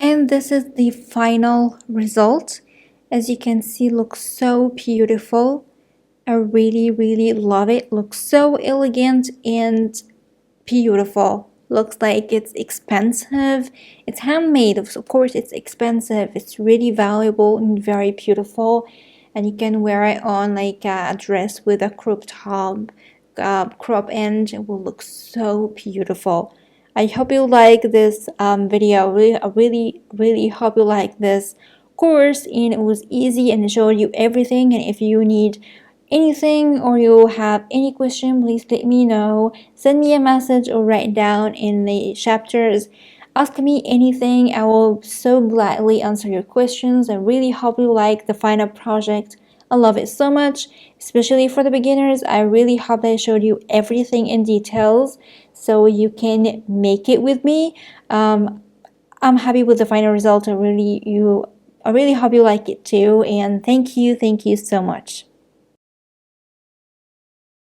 And this is the final result. As you can see, looks so beautiful. I really love it. Looks so elegant and beautiful. Looks like it's expensive. It's handmade, of course it's expensive. It's really valuable and very beautiful, and you can wear it on like a dress with a crop top, crop end. It will look so beautiful. I hope you like this video. I really hope you like this course, and it was easy and showed you everything. And if you need anything or you have any question, please let me know. Send me a message or write down in the chapters. Ask me anything. I will so gladly answer your questions. I really hope you like the final project. I love it so much, especially for the beginners. I really hope I showed you everything in details so you can make it with me. I'm happy with the final result. I really hope you like it too. And thank you so much.